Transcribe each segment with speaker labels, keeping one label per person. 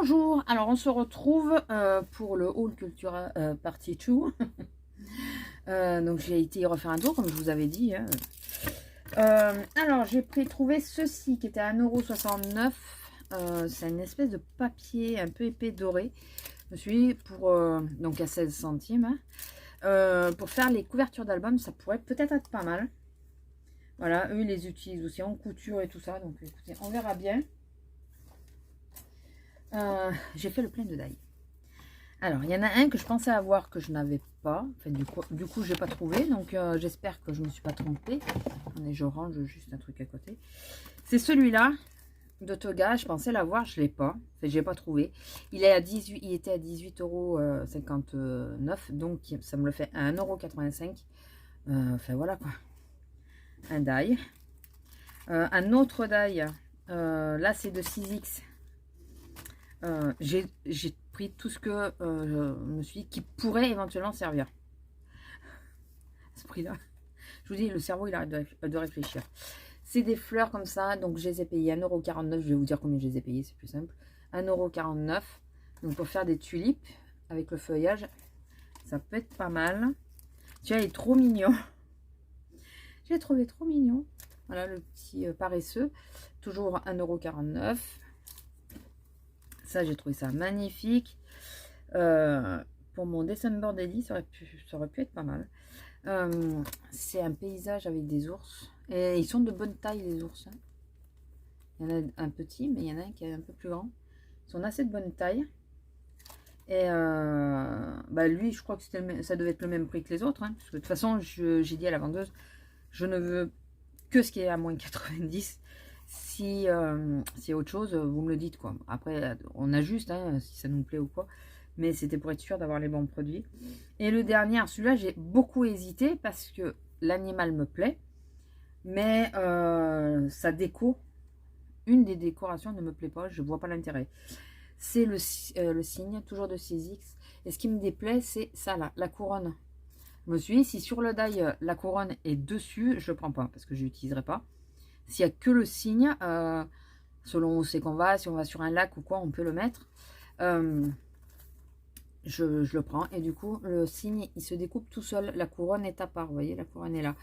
Speaker 1: Bonjour, alors on se retrouve pour le haul culture partie 2. Donc j'ai été y refaire un tour comme je vous avais dit. Hein. Alors j'ai trouvé ceci qui était à 1,69 €. C'est une espèce de papier un peu épais doré. Je me suis dit pour donc à 16 centimes. Hein. Pour faire les couvertures d'albums, ça pourrait peut-être être pas mal. Voilà, eux ils les utilisent aussi en couture et tout ça. Donc écoutez, on verra bien. J'ai fait le plein de die. Alors, il y en a un que je pensais avoir que je n'avais pas. Enfin, du coup je n'ai pas trouvé. Donc, j'espère que je ne me suis pas trompée. Attendez, je range juste un truc à côté. C'est celui-là de Toga. Je pensais l'avoir, je ne l'ai pas. Enfin, je n'ai pas trouvé. Il était à 18,59 €. Donc, ça me le fait à 1,85 €. Enfin, voilà quoi. Un die. Un autre die. Là, c'est de 6X. J'ai pris tout ce que je me suis dit qui pourrait éventuellement servir. À ce prix-là, je vous dis, le cerveau il arrête de réfléchir. C'est des fleurs comme ça, donc je les ai payées 1,49 €. Je vais vous dire combien je les ai payées, c'est plus simple. 1,49 €. Donc pour faire des tulipes avec le feuillage, ça peut être pas mal. Tu vois, il est trop mignon. J'ai trouvé trop mignon. Voilà le petit paresseux. Toujours 1,49 €. Ça, j'ai trouvé ça magnifique. Pour mon December Daily, ça aurait pu être pas mal. C'est un paysage avec des ours. Et ils sont de bonne taille, les ours. Hein. Il y en a un petit, mais il y en a un qui est un peu plus grand. Ils sont assez de bonne taille. Et lui, je crois que ça devait être le même prix que les autres. Hein, parce que de toute façon, j'ai dit à la vendeuse, je ne veux que ce qui est à moins 90. Si y a autre chose, vous me le dites quoi. Après, on ajuste hein, si ça nous plaît ou quoi. Mais c'était pour être sûr d'avoir les bons produits. Et le dernier, celui-là, j'ai beaucoup hésité parce que l'animal me plaît. Mais sa déco, une des décorations ne me plaît pas. Je vois pas l'intérêt. C'est le signe, toujours de 6X. Et ce qui me déplaît, c'est ça là, la couronne. Je me suis dit, si sur le die, la couronne est dessus, je ne prends pas parce que je l'utiliserai pas. S'il n'y a que le signe, selon où c'est qu'on va, si on va sur un lac ou quoi, on peut le mettre. Je le prends. Et du coup, le signe, il se découpe tout seul. La couronne est à part. Vous voyez, la couronne est là.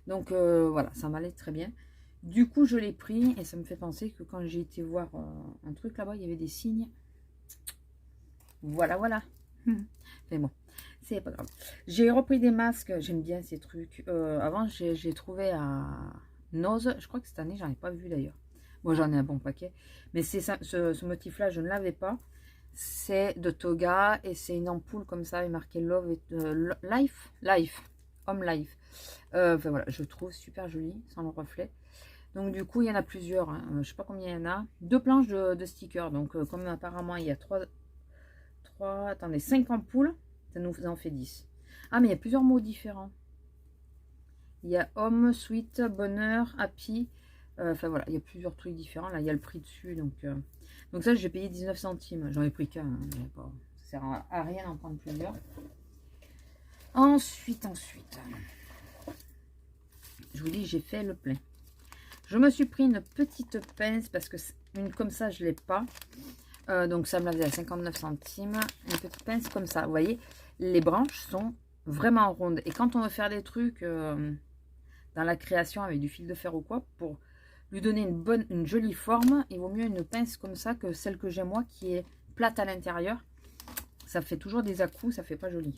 Speaker 1: Donc, voilà, ça m'allait très bien. Du coup, je l'ai pris. Et ça me fait penser que quand j'ai été voir un truc là-bas, il y avait des signes. Voilà, voilà. Mais bon, c'est pas grave. J'ai repris des masques. J'aime bien ces trucs. Avant, j'ai trouvé à Nose. Je crois que cette année, j'en ai pas vu d'ailleurs. Moi, j'en ai un bon paquet. Mais c'est ce motif-là, je ne l'avais pas. C'est de Toga. Et c'est une ampoule comme ça. Il marqué Love et Life. Home Life. Enfin voilà, je trouve super joli sans le reflet. Donc du coup, il y en a plusieurs. Hein. Je sais pas combien il y en a. 2 planches de stickers. Donc comme apparemment, il y a 5 ampoules. Ça nous en fait 10. Ah, mais il y a plusieurs mots différents. Il y a Home, Sweet, Bonheur, Happy. Enfin voilà, il y a plusieurs trucs différents. Là, il y a le prix dessus. Donc ça, j'ai payé 19 centimes. J'en ai pris qu'un. Hein. Ça sert à rien d'en prendre plusieurs. Ensuite. Je vous dis, j'ai fait le plein. Je me suis pris une petite pince parce que une comme ça, je ne l'ai pas. Donc ça me la faisait à 59 centimes. Une petite pince comme ça. Vous voyez, les branches sont vraiment rondes. Et quand on veut faire des trucs dans la création avec du fil de fer ou quoi, pour lui donner une jolie forme, il vaut mieux une pince comme ça que celle que j'ai moi qui est plate à l'intérieur. Ça fait toujours des à-coups, ça fait pas joli.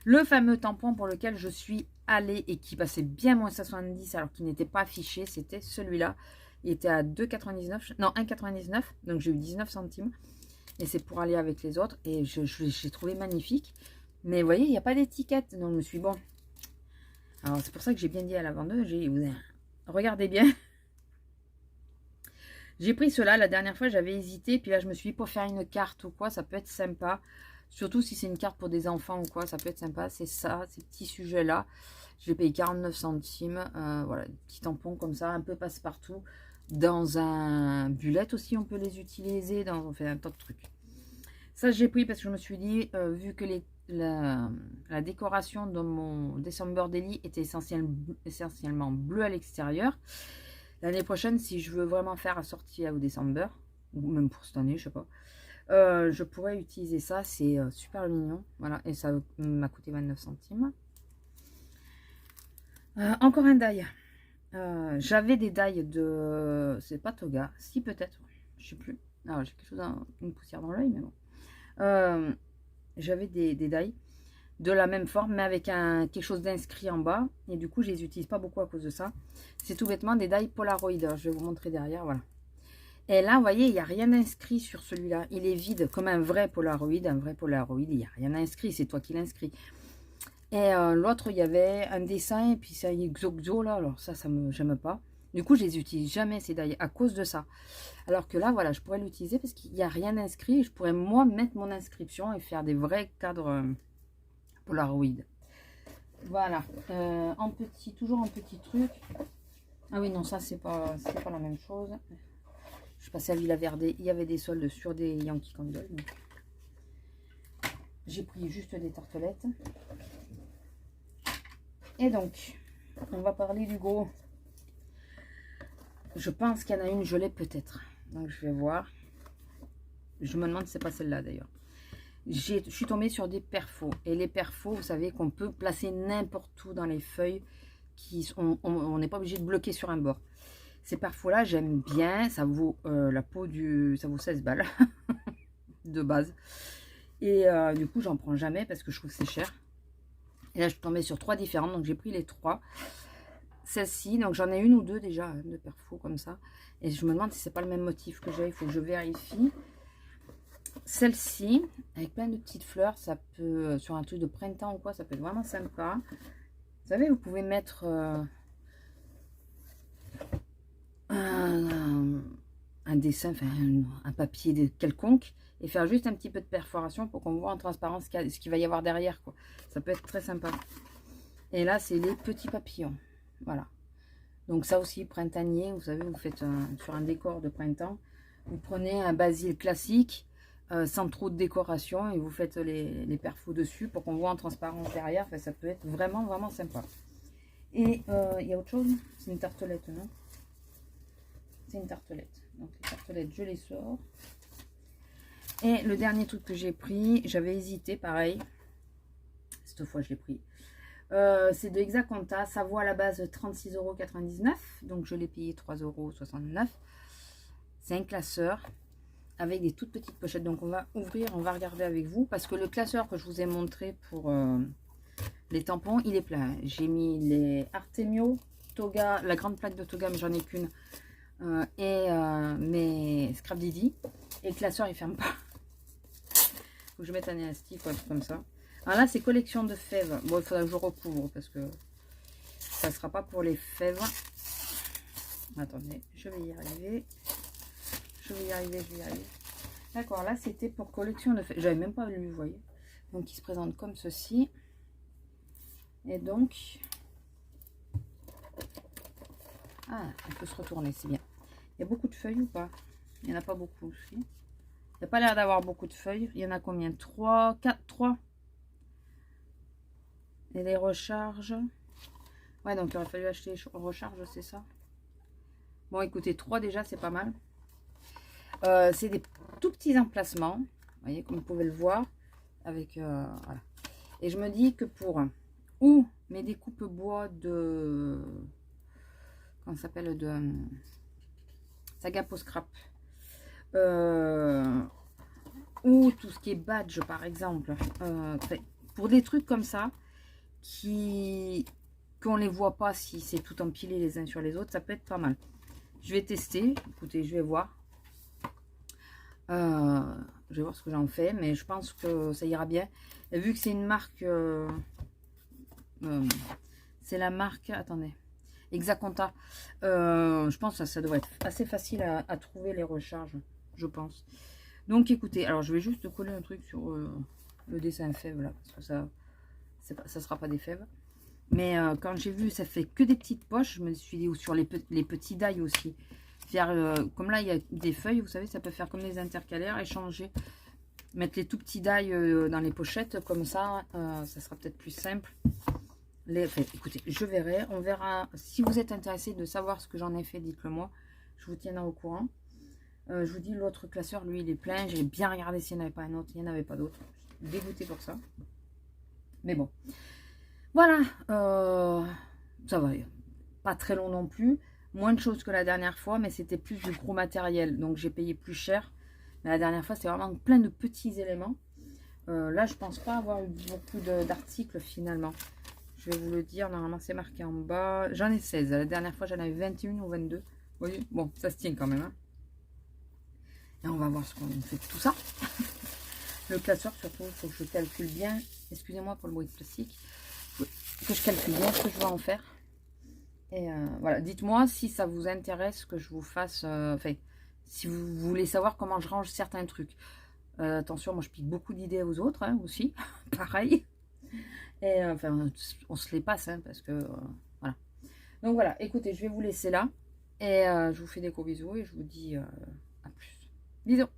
Speaker 1: Le fameux tampon pour lequel je suis allée et qui passait bien moins 70 alors qu'il n'était pas affiché, c'était celui-là. Il était à 2,99, non 1,99, donc j'ai eu 19 centimes. Et c'est pour aller avec les autres. Et j'ai trouvé magnifique. Mais vous voyez, il n'y a pas d'étiquette. Donc je me suis dit, bon. Alors c'est pour ça que j'ai bien dit à la vendeuse, regardez bien. J'ai pris cela, la dernière fois j'avais hésité. Puis là je me suis dit, pour faire une carte ou quoi, ça peut être sympa. Surtout si c'est une carte pour des enfants ou quoi, ça peut être sympa. C'est ça, ces petits sujets-là. Je l'ai payé 49 centimes. Voilà, des petits tampons comme ça, un peu passe-partout. Dans un bullet aussi, on peut les utiliser. On fait un tas de trucs. Ça, j'ai pris parce que je me suis dit, vu que la décoration de mon December Daily était essentiellement bleu à l'extérieur, l'année prochaine, si je veux vraiment faire assortir au December, ou même pour cette année, je sais pas, Je pourrais utiliser ça, c'est super mignon. Voilà, et ça m'a coûté 29 centimes. Encore un die. J'avais des die de... C'est pas Toga, si peut-être, je sais plus. Alors j'ai quelque chose, une poussière dans l'œil, mais bon. J'avais des die de la même forme, mais avec quelque chose d'inscrit en bas. Et du coup, je les utilise pas beaucoup à cause de ça. C'est tout bêtement des die Polaroid. Je vais vous montrer derrière, voilà. Et là, vous voyez, il n'y a rien inscrit sur celui-là. Il est vide, comme un vrai Polaroid. Un vrai Polaroid, il n'y a rien inscrit. C'est toi qui l'inscris. Et l'autre, il y avait un dessin. Et puis, ça y est, Xoxo, là. Alors, ça j'aime pas. Du coup, je les utilise jamais, ces die, à cause de ça. Alors que là, voilà, je pourrais l'utiliser parce qu'il n'y a rien inscrit. Je pourrais, moi, mettre mon inscription et faire des vrais cadres Polaroid. Voilà. En petit, toujours en petit truc. Ah oui, non, ça, c'est pas la même chose. Je passais à Villa Verde, il y avait des soldes sur des Yankee Candle. J'ai pris juste des tartelettes. Et donc, on va parler du gros. Je pense qu'il y en a une, je l'ai peut-être. Donc, je vais voir. Je me demande si c'est pas celle-là d'ailleurs. Je suis tombée sur des perfos. Et les perfos, vous savez qu'on peut placer n'importe où dans les feuilles. On n'est pas obligé de bloquer sur un bord. Ces perfos-là, j'aime bien. Ça vaut la peau du... Ça vaut 16 balles de base. Et du coup, j'en prends jamais parce que je trouve que c'est cher. Et là, je suis tombée sur 3 différentes. Donc, j'ai pris les 3. Celle-ci, donc j'en ai une ou deux déjà de perfos comme ça. Et je me demande si c'est pas le même motif que j'ai. Il faut que je vérifie. Celle-ci, avec plein de petites fleurs, ça peut, sur un truc de printemps ou quoi, ça peut être vraiment sympa. Vous savez, vous pouvez mettre un dessin, enfin un papier quelconque, et faire juste un petit peu de perforation pour qu'on voit en transparence ce qu'il va y avoir derrière, quoi. Ça peut être très sympa. Et là, c'est les petits papillons. Voilà. Donc ça aussi, printanier, vous savez, vous faites sur un décor de printemps, vous prenez un basil classique, sans trop de décoration, et vous faites les perfos dessus pour qu'on voit en transparence derrière. Enfin, ça peut être vraiment, vraiment sympa. Et il y a autre chose, c'est une tartelette, non? C'est une tartelette. Donc les tartelettes, je les sors. Et le dernier truc que j'ai pris, j'avais hésité, pareil. Cette fois, je l'ai pris. C'est de Exaconta, ça vaut à la base 36,99 €, donc je l'ai payé 3,69 €. C'est un classeur avec des toutes petites pochettes, donc on va ouvrir, on va regarder avec vous, parce que le classeur que je vous ai montré pour les tampons, il est plein. J'ai mis les Artemio, Toga, la grande plaque de Toga, mais j'en ai qu'une, et mes Scrap Didi, et le classeur il ferme pas. Faut que je mette un élastique ou un truc comme ça. Alors là, c'est collection de fèves. Bon, il faudra que je recouvre parce que ça ne sera pas pour les fèves. Attendez, je vais y arriver. Je vais y arriver. D'accord, là, c'était pour collection de fèves. J'avais même pas lu, vous voyez. Donc, il se présente comme ceci. Et donc... Ah, on peut se retourner, c'est bien. Il y a beaucoup de feuilles ou pas? Il n'y en a pas beaucoup aussi. Il n'y a pas l'air d'avoir beaucoup de feuilles. Il y en a combien? 3, 4, 3. Et les recharges. Ouais, donc il aurait fallu acheter les recharges, c'est ça. Bon, écoutez, 3 déjà, c'est pas mal. C'est des tout petits emplacements. Vous voyez, comme vous pouvez le voir. Avec, voilà. Et je me dis que pour ou mes découpes bois de... Comment ça s'appelle? De Saga Post Scrap. Ou tout ce qui est badge, par exemple. Pour des trucs comme ça, qu'on les voit pas si c'est tout empilé les uns sur les autres, ça peut être pas mal. Je vais tester, écoutez, je vais voir. Je vais voir ce que j'en fais, mais je pense que ça ira bien. Et vu que c'est une marque, c'est la marque, attendez, Exaconta, je pense que ça devrait être assez facile à trouver les recharges, je pense. Donc écoutez, alors je vais juste coller un truc sur le dessin fève là, parce que ça sera pas des fèves. Mais quand j'ai vu ça fait que des petites poches, je me suis dit, ou sur les petits die aussi. Faire, comme là il y a des feuilles, vous savez, ça peut faire comme les intercalaires, échanger, mettre les tout petits die dans les pochettes, comme ça, ça sera peut-être plus simple. Enfin, écoutez, je verrai, on verra. Si vous êtes intéressé de savoir ce que j'en ai fait, dites-le moi, je vous tiendrai au courant. Je vous dis, l'autre classeur, lui, il est plein. J'ai bien regardé s'il n'y en avait pas un autre. Il n'y en avait pas d'autre. Je suis dégoûtée pour ça. Mais bon. Voilà. Ça va. Pas très long non plus. Moins de choses que la dernière fois, mais c'était plus du gros matériel. Donc, j'ai payé plus cher. Mais la dernière fois, c'était vraiment plein de petits éléments. Là, je pense pas avoir eu beaucoup d'articles finalement. Je vais vous le dire. Normalement, c'est marqué en bas. J'en ai 16. La dernière fois, j'en avais 21 ou 22. Vous voyez, bon, ça se tient quand même. Hein. Et on va voir ce qu'on fait de tout ça. Le classeur, surtout, il faut que je calcule bien. Excusez-moi pour le bruit de plastique. Que je calcule bien ce que je vais en faire. Et voilà, dites-moi si ça vous intéresse que je vous fasse... Enfin, si vous voulez savoir comment je range certains trucs. Attention, moi je pique beaucoup d'idées aux autres hein, aussi. Pareil. Et enfin, on se les passe hein, parce que... voilà. Donc voilà, écoutez, je vais vous laisser là. Et je vous fais des gros bisous et je vous dis à plus. Bisous.